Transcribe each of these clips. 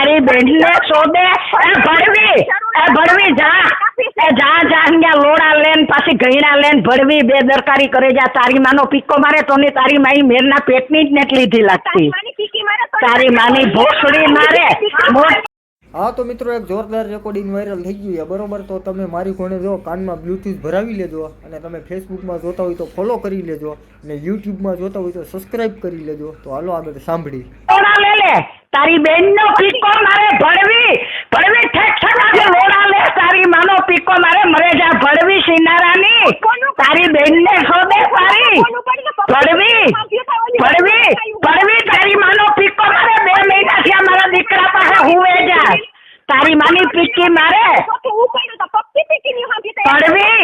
તારી બેનને શોધે એ ભડવી જા અહીંયા લોડા લેન પાછી ગયણા લેન ભડવી બેદરકારી કરે જા તારી માનો પીકો મારે તો ને તારી માઈ મેરના પેટની જ નેટ લીધી લાગતી તારી માની ભોસડી મારે હા તો મિત્રો એક જોરદાર રેકોર્ડિંગ વાયરલ થઈ ગયું છે બરોબર. તો તમે મારી કોને જો કાનમાં બ્લૂટૂથ ભરાવી લેજો અને તમે ફેસબુકમાં જોતા હોય તો ફોલો કરી લેજો અને યુટ્યુબમાં જોતા હોય તો સબસ્ક્રાઇબ કરી લેજો. તો હાલો આગળ સાંભળી. લોડા લે તારી બેનનો પીકો મારે ભડવી ઠેક લોડા લે તારી માનો પીકો મારે મરે જા ભડવી સિનારાની તારી બેનને શોધે તારી ભડવી તારી માનો પીકો મારે 2 મહિનાથી અમારા દીકરા પાસે હુવે જા તારી માની પીકી મારે ભડવી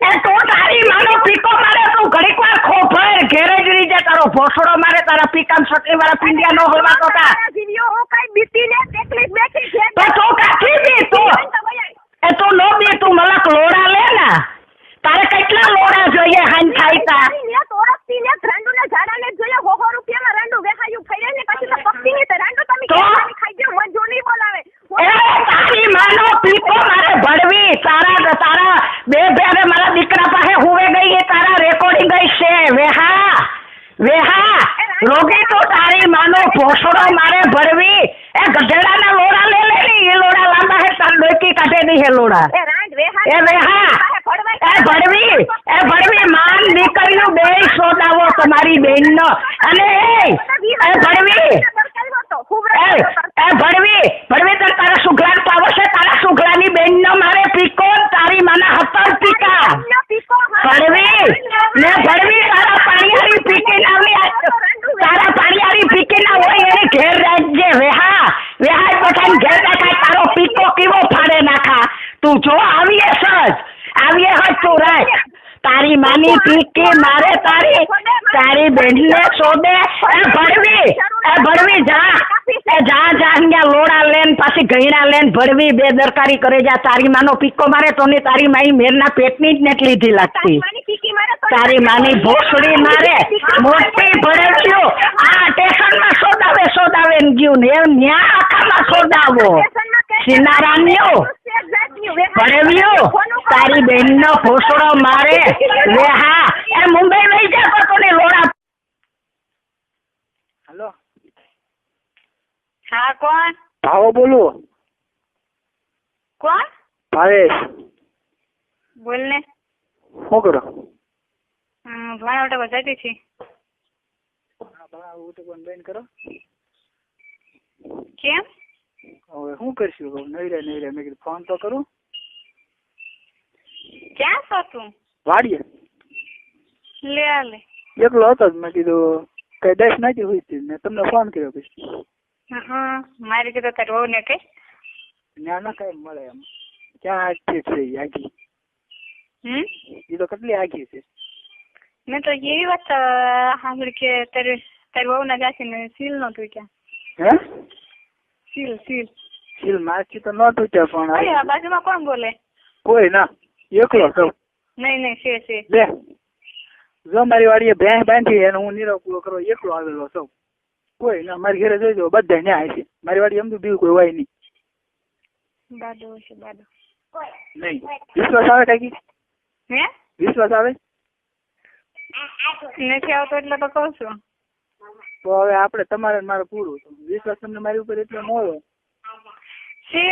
એ તો તારી માનો પીકો મારે તું ઘડીક વાર ખોફર ઘેરે જ રહી જા તારો ભોસડો મારે તારા પીકામ સટલી વાળા પિંડિયા નો હલવા તો તો કાઠી બી તું એ તો નો બી તું મલક લોડા લે ને તારે કેટલા લોડા જોઈએ હાન થાય તા તારી માનો પીકો મારે ભડવી તારા બે મારા દીકરા પાસે હુવે ગઈ એ તારા રેકોર્ડિંગ ગઈ છે વેહા રોગી તો તારી માનો ભોસડો મારે ભડવી એ ગધેડાના લોડા લે એ લોડા લાંબા હે તાર ડોકી કાઢે નહીં હે લોડા એ વેહા એ ભડવી માન દીકરીનું બે સોદાવો તમારી બેનનો અને એ ભડવી તો તારા સુગલાન પાવો છે તારા સુગલાની બેનનો મારે પીકો તારી માના હતર પીકા ભડવી તારા પાણીયારી પીકી ના હોય એને ઘેર રાખજે વેહા પઠાણ ઘેર રાખાય તારો પીકો કેવો ફાડે નાખા તું જો આવીએ હજ તું રાખ તારી માની પીકી મારે તારી બેનને શોધે એ ભડવી જા અહીંયા લોડા લેન પાછી ગયણા લેન ભડવી બેદરકારી કરે જા તારી માનો પીકો મારે તો ને તારી માઈ મેરના પેટની જ નેટ લીધી લાગતી તારી માની ભોસડી મારે મોટી ભડવ્યો આ સ્ટેશનમાં સોદાવે ને ગયું ને ન્યા આખામાં સોદાવો સિનારાન્યો ભડવ્યો તારી બેનનો ભોસડો મારે વેહા એ મુંબઈ લઈ જા તો ને લોડા. હેલો હા કોણ? ભાવો બોલો. કોણ? ભાવેશ. બોલ ને. શું કરો? ભણા ઉઠા બજાતી છે. ભણા ઉઠા બેન કરો. કેમ? હવે શું કરશું? નવરા મેં કીધું ફોન તો કરું. ક્યાં છો તું? વાડીએ. લે એકલો હતો મેં કીધું કઈ ડેશ નથી હોય મેં તમને ફોન કર્યો પછી. મારી કીધું તારે વહુ ને કઈ ના કઈ મળે એમ ક્યાં આગી છે આગી એ તો કેટલી આગી છે. મેં તો એવી વાત સાંભળી કે તારી વહુ ના જાશે ને સીલ નો તૂટ્યા. હે સીલ મારથી તો ન તૂટ્યા પણ બાજુમાં કોણ બોલે? કોઈ ના એકલો સૌ. નહીં છે બે જો મારી વાડીએ ભેંસ બાંધી એને હું નીરવ પૂરો કરવા એકલો આવેલો સૌ. કોઈ ના મારી ઘરે જોઈ દો બધા ન્યાય છે મારી વાડી એમ તો બીજું કોઈ હોય નહીં. બાદો નહીં વિશ્વાસ આવે કાકી? હે વિશ્વાસ આવે? નથી આવતો એટલે તો કહું છું. તો હવે આપણે તમારે મારે પૂરું વિશ્વાસ તમને મારી ઉપર એટલો ન હોય છે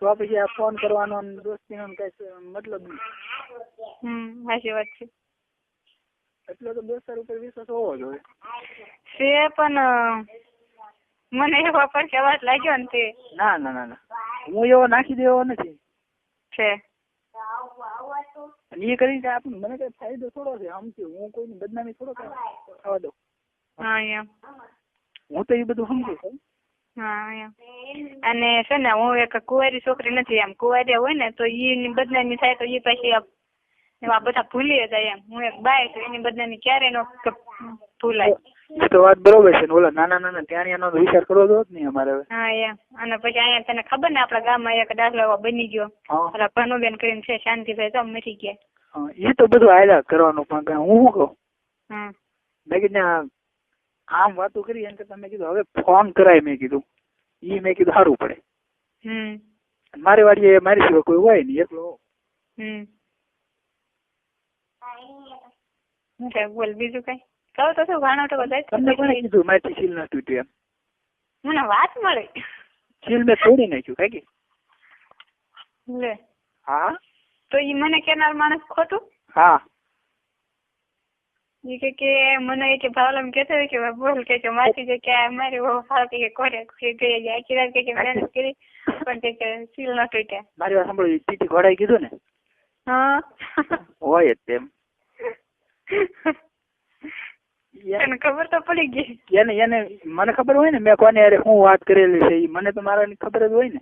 તો પછી આ ફોન કરવાનો દોસ્તીનો કઈ મતલબ નહીં. સાચી વાત છે. એટલે તો દોસ્તાર ઉપર વિશ્વાસ હોવો જોઈએ છે પણ મને એવો પર અવાજ લાગ્યો ને તે ના હું એવો નાખી દેવો નથી છે. એ કરીને આપણને મને કઈ ફાયદો થોડો છે સમજુ હું કોઈની બદનામી થોડો થવા દઉં. હું તો એ બધું સમજુ છું. અને છે ને હું એક કુંવારી છોકરી નથી એમ કુંવારી હોય ને તો એની બદનામી થાય તો એ પછી એવા બધા ભૂલી જાય એમ. હું એક બાય છું એની બદનામી ક્યારે નો ભૂલાય. એ તો વાત બરોબર છે ને ઓલા નાના ત્યાં એનો વિચાર કરવો જ નહીં અમારે હવે. એમ અને પછી અહીંયા તને ખબર ને આપડા ગામમાં એક દાખલો એવો બની ગયો ઓલા ભનુબેન કરીને છે શાંતિભાઈ તો મરી ગયા. એ તો બધું હાલ્યા કરવાનું પણ હું શું કહું મેં કીધું આમ વાતો કરી એમ કરતા મેં કીધું હવે ફોન કરાય, મેં કીધું ઈ મેં કીધું સારું પડે. મારી વાડીએ મારી સિવાય કોઈ હોય નહીં, એકલો. બોલ બીજું કઈ કહો તો શું ઘણો તો બધા તમને કોને કીધું મારી સીલ ન તૂટ્યું એમ? મને વાત મળી. સીલ મેં તોડી નાખ્યું કાકી. લે હા તો ઈ મને કેનાર માણસ ખોટું? હા ઈ કે મને એ કે ભાવલામ કહેતો હોય કે બોલ કે માસી જે કે મારી બહુ સારું કે કોરે કે ગઈ આખી રાત કે મહેનત કરી પણ કે સીલ ન તૂટ્યા. મારી વાત સાંભળો, ટીટી ઘોડાએ કીધું ને? હા હોય જ તેમ. તને ખબર તો પડી ગઈ. એને મને ખબર હોય ને મેં કોને યાર હું વાત કરેલી છે, ઈ મને તો મારાની ખબર જ હોય ને.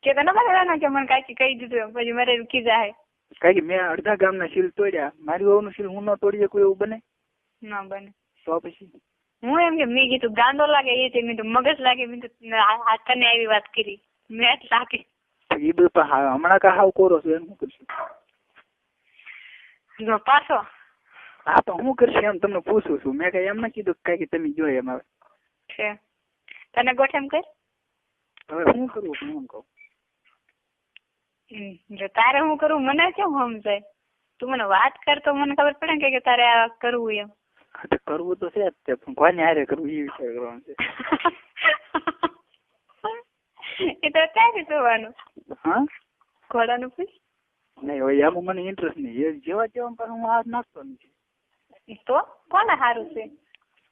કે તને મને કે મને કાકી કહી દીધું પછી મારે રૂકી જાય. કારણ મેં અડધા ગામના સીલ તોડ્યા, મારી વહુનું સીલ હું ન તોડી શકું એવું બને? ના બને. તો પછી હું એમ કે મેં કીધું ગાંડો લાગે એ છે, મેં તો મગજ લાગે, મેં તો હાથ તને આવી વાત કરી મેં જ લાગે. એ બધું હમણાં કા હાવ કોરો છું એમ શું કરશું? જો પાછો હા તો હું કરશું એમ તમને પૂછું છું. મેં કઈ એમ ના કીધું કઈ તમે જોઈ એમ. હવે છે તને ગોઠ એમ કર. હવે શું કરવું હું એમ કહું? જો તારે હું કરું મને કેમ સમજાય? તું મને વાત કર તો મને ખબર પડે ને કે તારે આ કરવું એમ. કરવું તો છે જ તે, પણ કોને હારે કરવું એ વિચાર કરવાનો છે. એ તો ત્યારે જોવાનું. હા ઘોડાનું પૂછ. નહીં હવે એમાં મને ઇન્ટરેસ્ટ નહીં. એ જેવા જેવા પર હું હાથ નાખતો નથી. તો કોને સારું છે?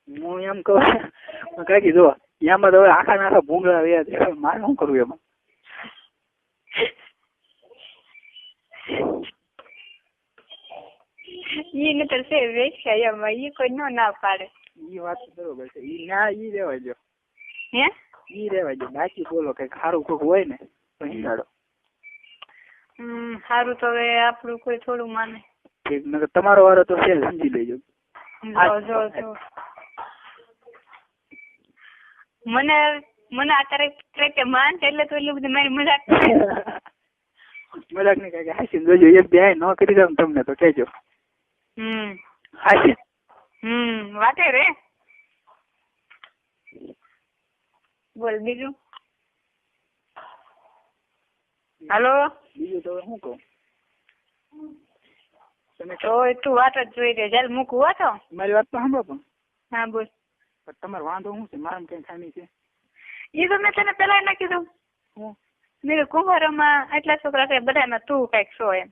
હું એમ કહું કાકી જો એમાં તો હવે આખા ભૂંગળા રહ્યા છે, મારે શું કરવું એમાં? ઈ નતર છે વેચ્યા એમાં ઈ કોઈ ના પાડે. ઈ વાત બરોબર છે. ઈ ના ઈ રેવા દો. હે ઈ રેવા દો. બાકી બોલો કઈક સારું કોક હોય ને તો હિંડાડો. સારું તો હવે આપણું કોઈ થોડું માને. ઠીક નકર તમારો વારો તો છે, સમજી લેજો. જો મને અત્યારે માન એટલે તો એટલું બધું મારી મજાક મજાક નહીં કાંઈ હાસી જોજો. એક બે ન કરી દઉં તમને તો કહેજો. હાસી વાતે રે. બોલ બીજું. હાલો બીજું તો શું કહું? તમે તો તું વાત જ જોઈ દે. ચાલ મૂકવું હો તો. મારી વાત તો સાંભળો પણ. હા બોલ. તમારો વાંધો શું છે? મારા કઈ ખામી છે? એ તો મેં તને પેલા ના કીધું. મેં કુંભારોમાં એટલા છોકરા છે બધામાં તું કઈક છો એમ.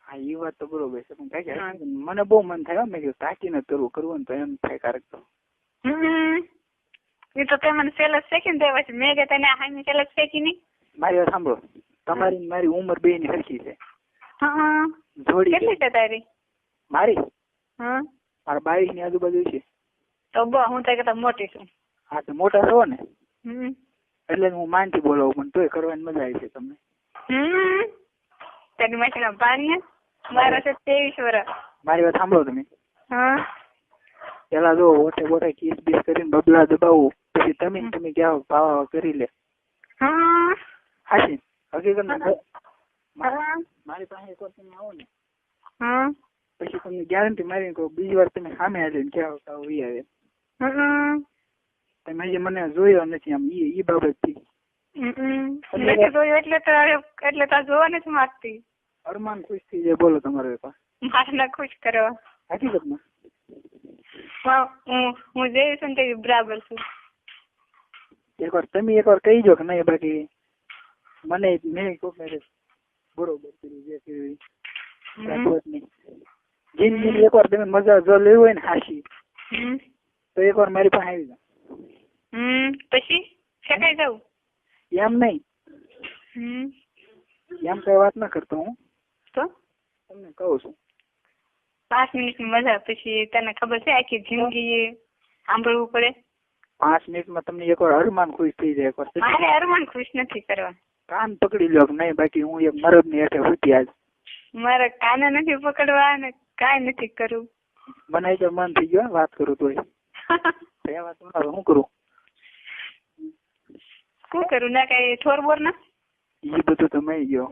હા એ વાત તો બરોબર છે, પણ કઈ મને બહુ મન થાય. મેં કીધું તાકીને કરવું ને તો એમ થાય કારક તો. એ તો તે મને સેલસ શેકીને દેવા છે. મેં કે તને હાની સેલસ શેકી નહીં. મારી વાત સાંભળો, તમારી મારી ઉંમર બે ની સરખી છે. જોડી કેટલી છે તારી? મારી મારા 22 ની આજુબાજુ છે. તો હું તો કરતા મોટી છું. હા તો મોટા છો ને એટલે હું માનથી બોલાવું, પણ તોય કરવાની મજા આવી છે તમને. તારી માસી પાણી મારા છે 23 વર્ષ. મારી વાત સાંભળો તમે. પેલા જો ઓઠે બોઠે કિસ બીસ કરીને બબલા દબાવું, પછી તમે ક્યાં ભાવ કરી લે. હાશી હકીકત મારી પાસે એક વાર તમે આવો ને પછી તમને ગેરંટી મારી કહું બીજી વાર તમે સામે આવીને ક્યાં આવે. તમે હજી મને જોયો નથી આમ ઈ બાબતથી. નથી જોયું એટલે તો જોવા નથી માંગતી. અરમાન ખુશ થઈ જાય. બોલો તમારો વેપાર મારે ખુશ કરવા. હકીકતમાં હું જેવી છું ને તેવી બરાબર છું. તમે એકવાર કહી દો કે નહીં, બાકી મને મેં બરોબર કર્યું જે કર્યું જિંદગી એકવાર તમે મજા જો લેવી હોય ને હાશી તો એકવાર મારી પાસે આવી જાવ. પછી શેકાઈ જવું એમ નહીં, એમ કઈ વાત ના કરતો હું તો તમને કહું છું. 5 મિનિટની મજા પછી તને ખબર છે આખી જિંદગી સાંભળવું પડે. 5 મિનિટમાં તમને એકવાર અરમાન ખુશ થઈ જાય. એકવાર મારે અરમાન ખુશ નથી કરવા. કાન પકડી લો કે નહીં, બાકી હું એક મરદ ની હેઠે હતી આજ. મારે કાને નથી પકડવા ને કાંઈ નથી કરવું. મને તો મન થઈ ગયો વાત કરું તોય. શું કરું ના કઈ થોર બોર ના એ બધું તો મળી ગયો.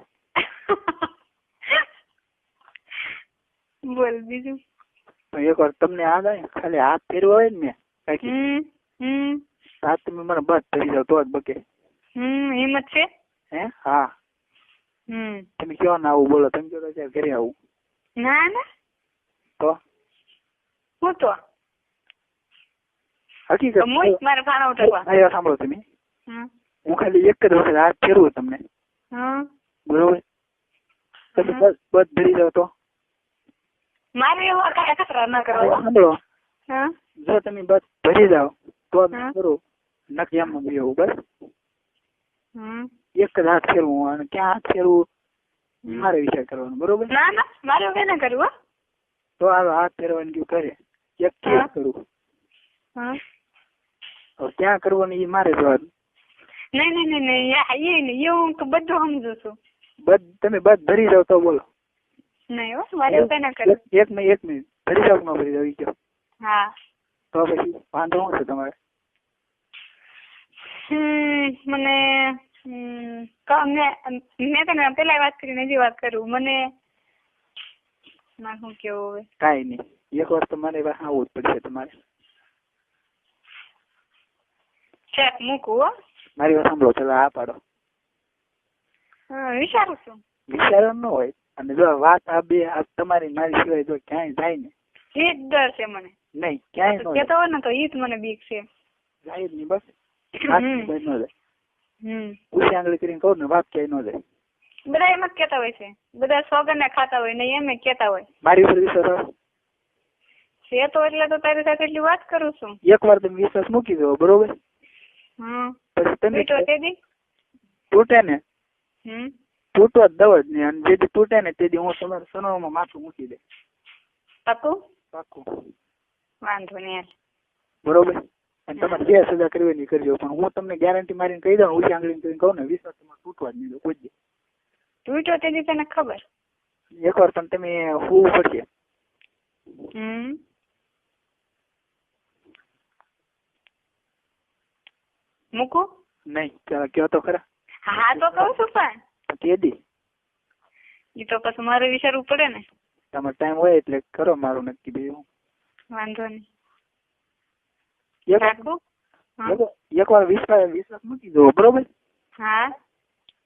બોલ બીજું. તો એકવાર તમને યાદ આવે ખાલી હાથ ફેરવા હોય ને મેં હમ હાથ તમે મને બસ ધરી જાવ તો જ બકે. હિંમત છે. હે? હા. તમે કયો ના આવું બોલો, તમે કયો ત્યારે ઘરે આવું. ના ના તો હું તો હકીકત મારે ભાણા ઉઠાડવા. હા સાંભળો તમે, હું ખાલી એક જ વખત હાથ ફેરવું તમને, બરોબર? તમે બસ બસ ધરી જાવ તો મારે એવા કાંઈ ખતરા ના કરવા. સાંભળો, જો તમે બસ ભરી જાવ તો કરું, નક્કી એમ એવું બસ એક જ હાથ ફેરવું, અને ક્યાં હાથ ફેરવું મારે વિચાર કરવાનો, બરોબર? ના ના મારે એવું ના કરવું. તો હાલો હાથ ફેરવાની ગયું કરે, એક કેસ કરું. હવે ક્યાં કરવાનું એ મારે જોવાનું. નહીં એ હું તો બધું સમજુ છું. તમે બસ ભરી જાવ તો બોલો. નહીં હો, મારે એવું કઈ ના કરવું. એક મિનિટ ભરી જાવ ન ભરી જાવ ઈ કયો. હા તો પછી વાંધો શું છે તમારે? મને મેં તને પેલા વાત કરીને હજી વાત કરું. મને શું કેવું હવે? કાંઈ નહીં, એક વાર તો મારે પાસે આવવું જ પડશે તમારે. ચેક મૂકું હો. મારી વાત સાંભળો, ચલો આ પાડો. વિચારું છું. વિચારવાનું ન હોય, અને જો વાત આ બે તમારી મારી સિવાય જો ક્યાંય જાય ને, એ જ ડર છે મને. નહીં ક્યાંય ન કેતો હોય ને તો ઈ જ મને બીક છે. જાય જ નહીં બસ. વાત ન જાય. ઉછી આંગળી કરીને કહું ને વાત ક્યાંય ન જાય. બધા એમ જ કેતા હોય છે, બધા સોગન ને ખાતા હોય ને એમ જ કેતા હોય. મારી ઉપર વિશ્વાસ છે તો એટલે તો તારી સાથે એટલી વાત કરું છું. એક વાર તમે વિશ્વાસ મૂકી દો, બરોબર? પછી તમે તૂટે ને તૂટો જ દવ જ નહીં, અને જેથી તૂટે ને તેથી હું તમારા સનોમાં માથું મૂકી દે. પાકું? પાકું. વાંધો નહીં. બરોબર? અને તમારે જે સજા કરવી નહીં કરજો, પણ હું તમને ગેરંટી મારીને કહી દઉં, ઊંચી આંગળી કરીને કહું ને, વિશ્વાસ તમારે તૂટવા જ નહીં દો કોઈ. તૂટ્યો તેથી તને ખબર. એકવાર પણ તમે હોવું પડશે. મૂકું? નહીં કયો તો ખરા. હા તો કહું છું, પણ કેદી એ તો પછી મારે વિચારવું પડે ને. તમારે ટાઈમ હોય એટલે કરો મારું નક્કી બીજું. વાંધો નહીં. એકવાર વિશ્વાસ મૂકી દો, બરોબર? હા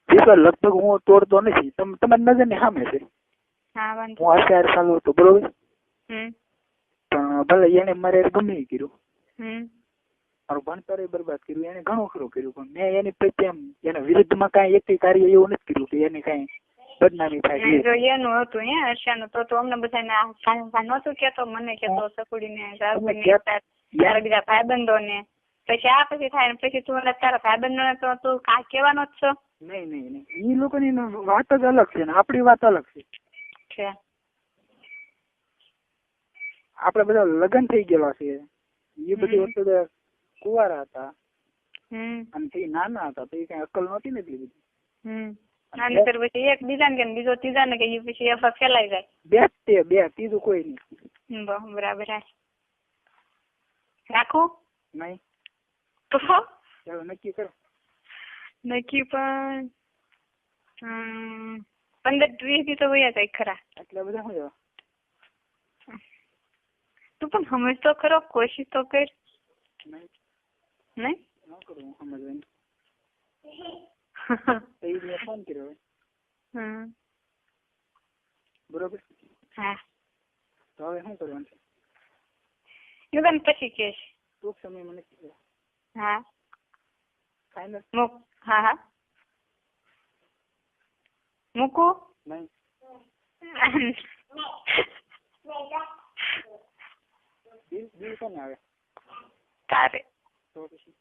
વિશ્વાસ લગભગ હું તોડતો નથી, તમારી નજર ની સામે છે. હા વાંધો. હું અત્યારે ચાલુ હતો, બરોબર? પણ ભલે એને મારે ગમે એ કર્યું, મારું ભણતર બરબાદ કર્યું, એને ઘણું ખરું કર્યું, પણ મેં એની પ્રત્યે એના વિરુદ્ધમાં કાંઈ એક કાર્ય એવું નથી કર્યું કે એને કાંઈ બદનામી થાય. જો એનું હતું હર્ષાનું તો અમને બધાને નહોતું કેતો, મને કેતો, સકુડીને, તારા બીજા ભાઈબંધો ને. પછી આ પછી થાય ને પછી તું તારા ભાઈબંધો ને તો તું કા કહેવાનો જ છો. નહીં એ લોકોની વાત જ અલગ છે ને આપણી વાત અલગ છે. આપડે બધા લગ્ન થઈ ગયેલા છે, એ બધી વસ્તુ કુંવારા હતા અને તે નાના હતા, તો એ કઈ અક્કલ નહોતી ને એટલી બધી. પછી એક બીજા ને બીજો ત્રીજા ને કે પછી એફા ફેલાઈ જાય. બે ત્રીજું કોઈ નહીં. બરાબર. રાખું? નહીં તો ચાલો નક્કી કરો. નક્કી પણ 15-20 દી તો વયા જાય ખરા. એટલા બધા શું જવા? તું પણ સમજ તો ખરો, કોશિશ તો કર. નહીં ન કરું સમજવાની. ફોન કર્યો બરોબર. હા તો હવે શું કરવાનું છે? યુગન પછી કેશ ટૂંક સમય મને. હા ફાઇનલ. હા મૂકું? નહીં બિલ કોને આવે? તારે. તો પછી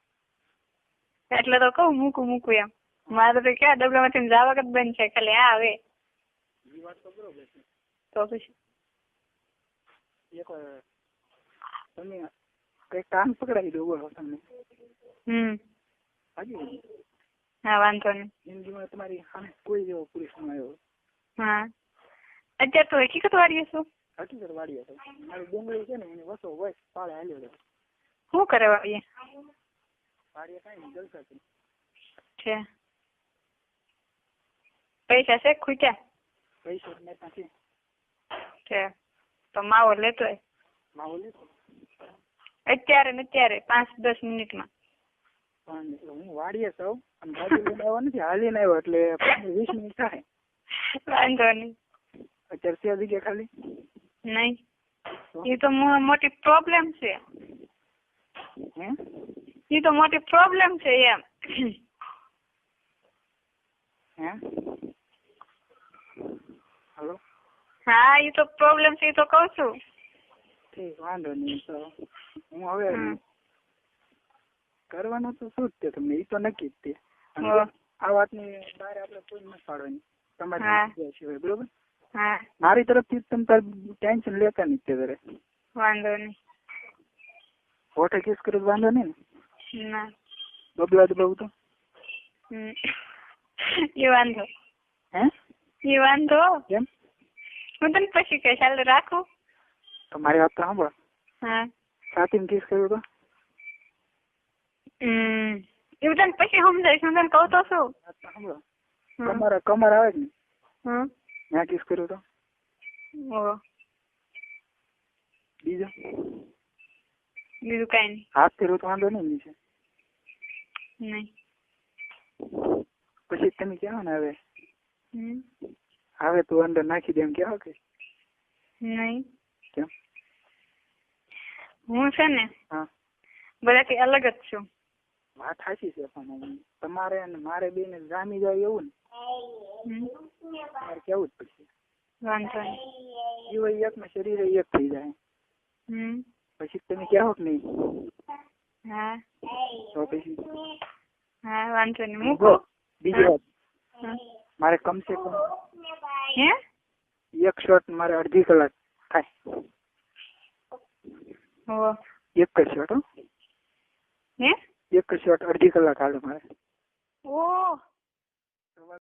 એટલે તો કહું મૂકું એમ. મારે તો ક્યાં ડબલામાંથી જવા જ બંધ છે, ખાલી આ આવે. એ વાત તો બરોબર છે. તો પછી એક તમે કઈ કામ પકડાવી દો બોલો તમને. હાજી. હા વાંધો નહીં. જિંદગીમાં તમારી સામે કોઈ જેવો પુરુષ ન આવ્યો. હા અત્યારે તો હકીકત વાળી છું. હકીકત વાળી હતો. મારી ડુંગળી છે ને એની વસો હોય પાળે હાલ્યો હતો. શું કરે વાળીએ? વાળીએ કઈ નહીં, જલસા છે. પૈસા છે ખૂટ્યા? પૈસા મેં ત્યાં છે તો માવો લેતો હોય. માહોલી અત્યારે ને અત્યારે 5-10 મિનિટમાં. પણ હું વાડીએ છું અને ગાડી લઈને આવ્યો નથી, હાલીને આવ્યો એટલે 15-20 મિનિટ થાય. વાંધો નહીં. અત્યારે છે જગ્યા ખાલી? નહીં, એ તો મોટી પ્રોબ્લેમ છે. હે? એ તો મોટી પ્રોબ્લેમ છે એમ. હે? હલો? હા, એ તો પ્રોબ્લેમ છે, એ તો કહું છું. ઠીક, વાંધો નહીં. તો હું હવે કરવાનું તો શું જ તે તમને, એ તો નક્કી જ તે. અને આ વાતની બહાર આપણે કોઈ નથી પાડવાની, તમારી સિવાય, બરોબર? હા, મારી તરફથી તમે તાર ટેન્શન લેતા નહીં તે ઘરે. વાંધો નહીં. હોઠે કિસ કરે વાંધો નહીં ને? ના, બબલા બહુ તો એ વાંધો. હે? એ વાંધો. કેમ? હું તને પછી કહીશ. ચાલ રાખું. તો મારી વાત તો સાંભળો. હા. સાથી કિસ કર્યું તો? એવું તને પછી સમજાઈશ. હું તને કહું તો શું? વાત તો સાંભળો. કમર આવે જ ને? ત્યાં કિસ કર્યું તો? બીજું કઈ નહીં. હાથ કર્યું તો વાંધો નહીં નીચે? નહીં. પછી તમે કહો ને હવે તું અંદર નાખી દે એમ કહો કે? નહીં. કેમ? હું છે ને હા, બધાથી અલગ જ છું. વાત સાચી છે, પણ તમારે અને મારે બે ને જામી જાય એવું ને મારે કેવું જ પડશે. વાંધો નહીં. જીવ એક ને શરીર એક થઈ જાય. પછી તમે કહો કે નહીં? હા. તો પછી હા, વાંધો નહીં. મૂકો. બીજી વાત, મારે કમસે કમ હે? એક શોટ મારે અડધી કલાક થાય. એક જ શોટ? હો, હે? એક જ શોટ અડધી કલાક હાલે મારે. ઓ